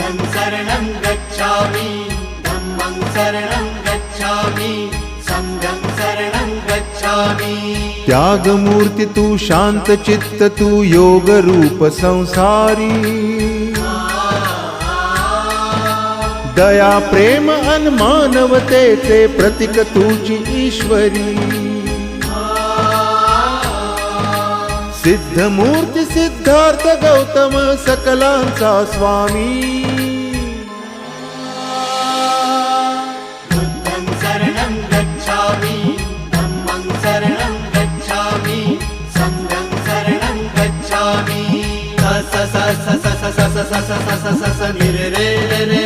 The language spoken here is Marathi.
बुद्धं शरणं गच्छामि, धम्मं शरणं गच्छामि, संघं शरणं गच्छामि। त्याग मूर्ति तू शांत चित्त तू योग रूप संसारी, दया प्रेम अन मानवतेचे प्रतीक तुझी ईश्वरी। सिद्ध मूर्ती सिद्धार्थ गौतम सकलांचा स्वामी। बुद्धं शरणं गच्छामि, धम्मं शरणं गच्छामि, संघं शरणं गच्छामि। स स स स स स स स स स स स नि रे रे रे रे